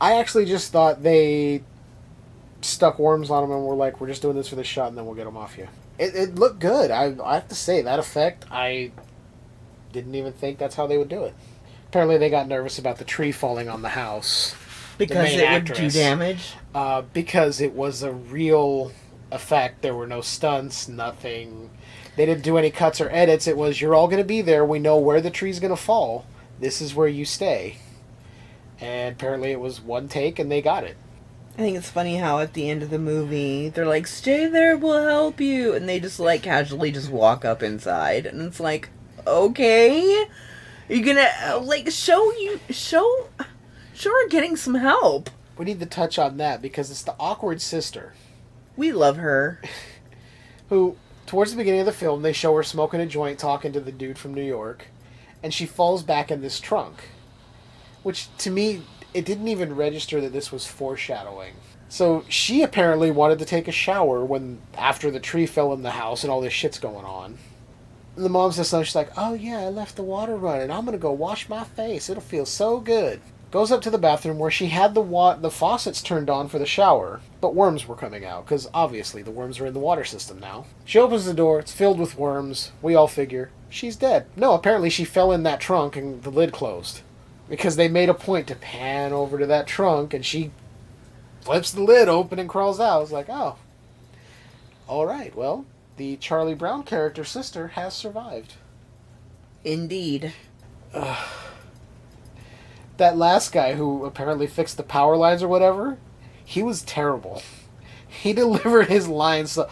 I actually just thought they stuck worms on him and were like, we're just doing this for this shot and then we'll get them off you. It looked good. I have to say, that effect, I didn't even think that's how they would do it. Apparently they got nervous about the tree falling on the house. Because it would do damage? Because it was a real effect. There were no stunts, nothing. They didn't do any cuts or edits. It was, you're all going to be there. We know where the tree's going to fall. This is where you stay. And apparently it was one take and they got it. I think it's funny how at the end of the movie, they're like, stay there, we'll help you. And they just like casually just walk up inside. And it's like, okay. You're gonna, like, show her getting some help. We need to touch on that because it's the awkward sister. We love her. Who, towards the beginning of the film, they show her smoking a joint talking to the dude from New York. And she falls back in this trunk. Which, to me, it didn't even register that this was foreshadowing. So, she apparently wanted to take a shower after the tree fell in the house and all this shit's going on. And the mom says something, she's like, oh yeah, I left the water running. I'm gonna go wash my face. It'll feel so good. Goes up to the bathroom where she had the faucets turned on for the shower, but worms were coming out, because obviously the worms are in the water system now. She opens the door, it's filled with worms. We all figure, she's dead. No, apparently she fell in that trunk and the lid closed. Because they made a point to pan over to that trunk, and she flips the lid open and crawls out. I was like, oh. Alright, well, the Charlie Brown character sister has survived. Indeed. That last guy who apparently fixed the power lines or whatever, he was terrible. He delivered his lines so,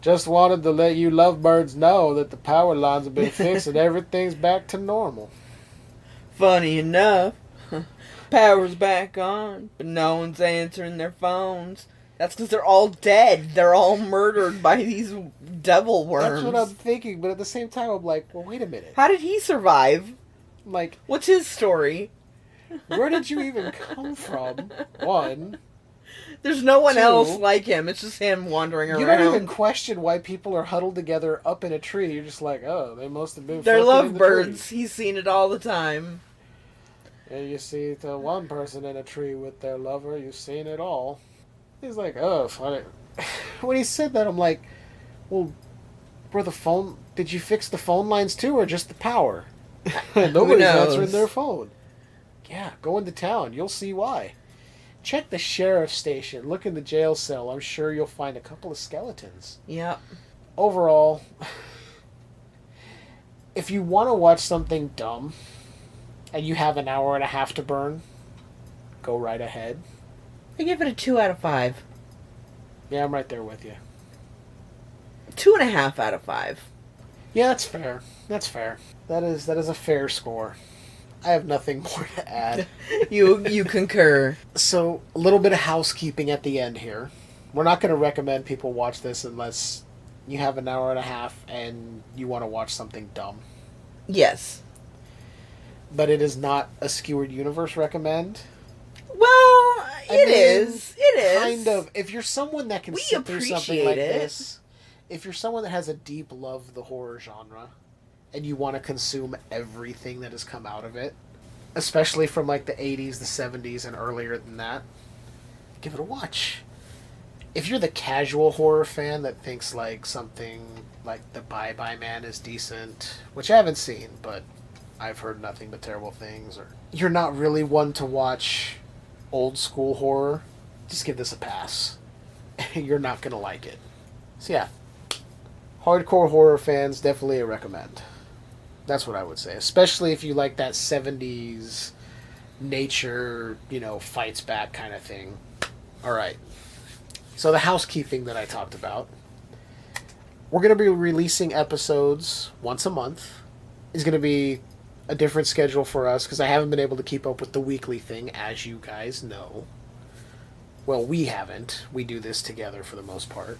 just wanted to let you lovebirds know that the power lines have been fixed and everything's back to normal. Funny enough, power's back on, but no one's answering their phones. That's because they're all dead. They're all murdered by these devil worms. That's what I'm thinking, but at the same time I'm like, well, wait a minute. How did he survive? Like, what's his story? Where did you even come from? One. There's no one else like him. It's just him wandering around. You don't even question why people are huddled together up in a tree. You're just like, oh, they must have been They're fucking lovebirds. He's seen it all the time. And you see the one person in a tree with their lover. You've seen it all. He's like, oh, funny. When he said that, I'm like, well, did you fix the phone lines too, or just the power? Nobody's answering their phone. Yeah, go into town. You'll see why. Check the sheriff's station. Look in the jail cell. I'm sure you'll find a couple of skeletons. Yep. Overall, if you want to watch something dumb and you have an hour and a half to burn, go right ahead. I give it a 2 out of 5. Yeah, I'm right there with you. 2.5 out of 5. Yeah, that's fair. That's fair. That is a fair score. I have nothing more to add. You concur. So, a little bit of housekeeping at the end here. We're not going to recommend people watch this unless you have an hour and a half and you want to watch something dumb. Yes. But it is not a Skewered Universe recommend. Well, It is. Kind of. If you're someone that can sit through something like this, if you're someone that has a deep love of the horror genre, and you want to consume everything that has come out of it, especially from like the 80s, the 70s, and earlier than that, give it a watch. If you're the casual horror fan that thinks like something like The Bye Bye Man is decent, which I haven't seen, but I've heard nothing but terrible things, or you're not really one to watch old school horror, just give this a pass. You're not going to like it. So yeah, hardcore horror fans, definitely a recommend. That's what I would say, especially if you like that 70s nature, fights back kind of thing. All right. So the housekeeping that I talked about, we're going to be releasing episodes once a month. It's going to be a different schedule for us because I haven't been able to keep up with the weekly thing, as you guys know. Well, we haven't. We do this together for the most part.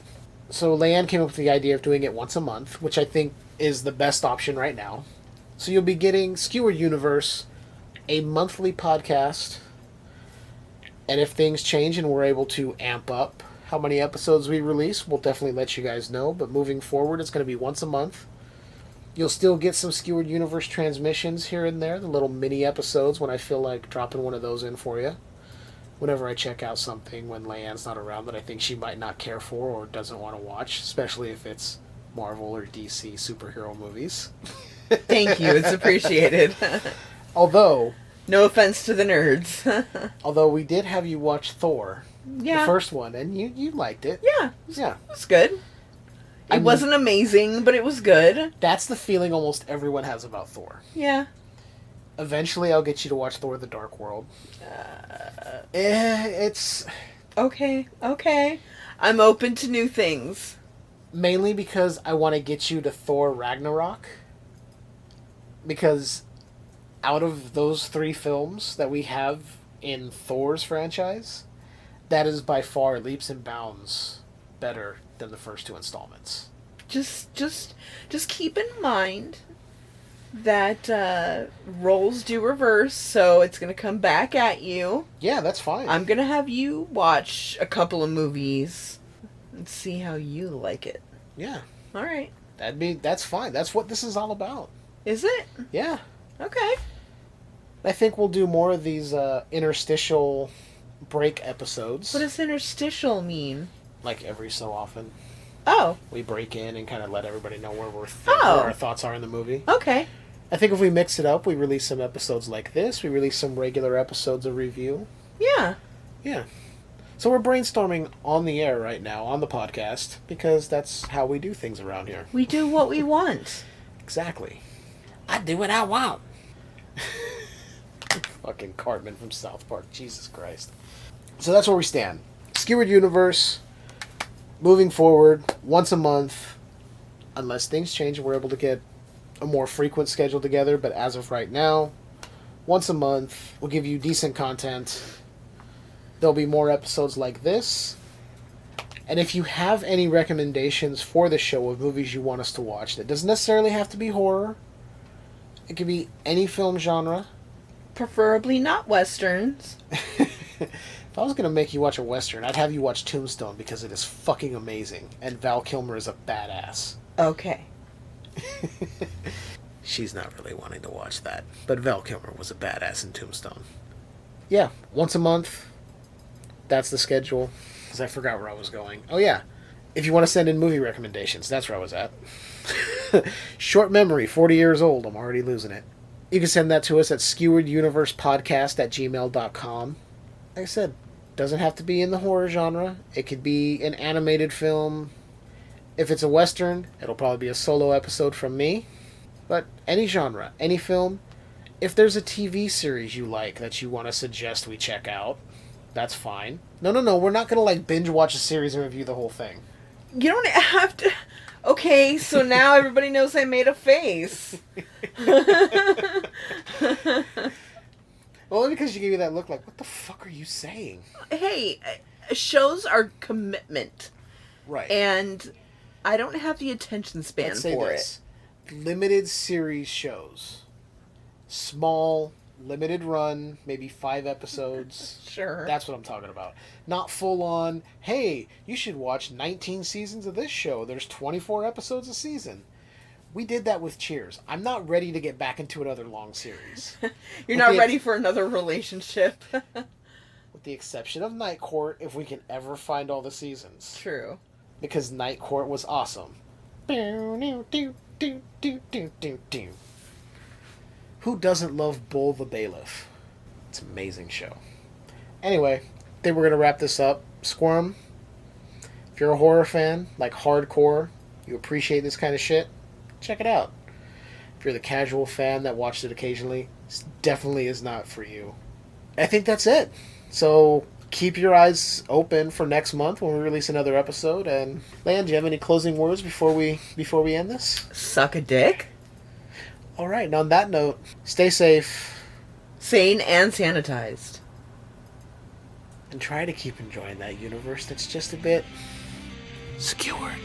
So Leiann came up with the idea of doing it once a month, which I think is the best option right now. So you'll be getting Skewered Universe, a monthly podcast. And if things change and we're able to amp up how many episodes we release, we'll definitely let you guys know. But moving forward, it's going to be once a month. You'll still get some Skewered Universe transmissions here and there, the little mini episodes when I feel like dropping one of those in for you. Whenever I check out something when Leiann's not around that I think she might not care for or doesn't want to watch, especially if it's Marvel or DC superhero movies. Thank you, it's appreciated. Although... No offense to the nerds. Although we did have you watch Thor. Yeah. The first one, and you liked it. Yeah. Yeah. It was good. It wasn't amazing, but it was good. That's the feeling almost everyone has about Thor. Yeah. Eventually, I'll get you to watch Thor: The Dark World. It's... Okay. I'm open to new things. Mainly because I want to get you to Thor Ragnarok. Because out of those 3 films that we have in Thor's franchise, that is by far leaps and bounds better than the first 2 installments. Just keep in mind that roles do reverse, so it's going to come back at you. Yeah, that's fine. I'm going to have you watch a couple of movies and see how you like it. Yeah. All right. That's fine. That's what this is all about. Is it? Yeah. Okay. I think we'll do more of these interstitial break episodes. What does interstitial mean? Like every so often. Oh. We break in and kind of let everybody know where where our thoughts are in the movie. Okay. I think if we mix it up, we release some episodes like this. We release some regular episodes of review. Yeah. Yeah. So we're brainstorming on the air right now, on the podcast, because that's how we do things around here. We do what we want. Exactly. I do what I want. Fucking Cartman from South Park. Jesus Christ. So that's where we stand. Skewered Universe, moving forward, once a month, unless things change and we're able to get a more frequent schedule together, but as of right now, once a month, we'll give you decent content. There'll be more episodes like this. And if you have any recommendations for the show of movies you want us to watch, that doesn't necessarily have to be horror. It could be any film genre. Preferably not westerns. If I was going to make you watch a western, I'd have you watch Tombstone because it is fucking amazing. And Val Kilmer is a badass. Okay. She's not really wanting to watch that. But Val Kilmer was a badass in Tombstone. Yeah, once a month. That's the schedule. Because I forgot where I was going. Oh, yeah. If you want to send in movie recommendations, that's where I was at. Short memory, 40 years old. I'm already losing it. You can send that to us at skewereduniversepodcast@gmail.com. Like I said, doesn't have to be in the horror genre. It could be an animated film. If it's a western, it'll probably be a solo episode from me. But any genre, any film. If there's a TV series you like that you want to suggest we check out, that's fine. No, we're not going to binge watch a series and review the whole thing. You don't have to... Okay, so now everybody knows I made a face. Only because you gave me that look like, what the fuck are you saying? Hey, shows are commitment. Right. And I don't have the attention span for it. Limited series shows. Small, limited run, maybe 5 episodes. Sure. That's what I'm talking about. Not full on, hey, you should watch 19 seasons of this show. There's 24 episodes a season. We did that with Cheers. I'm not ready to get back into another long series. You're not ready for another relationship. With the exception of Night Court, if we can ever find all the seasons. True. Because Night Court was awesome. Who doesn't love Bull the Bailiff? It's an amazing show. Anyway, I think we're going to wrap this up. Squirm, if you're a horror fan, like hardcore, you appreciate this kind of shit, check it out. If you're the casual fan that watched it occasionally, this definitely is not for you. I think that's it. So keep your eyes open for next month when we release another episode. And Leiann, do you have any closing words before we end this? Suck a dick. All right. And on that note, stay safe, sane, and sanitized, and try to keep enjoying that universe that's just a bit skewered.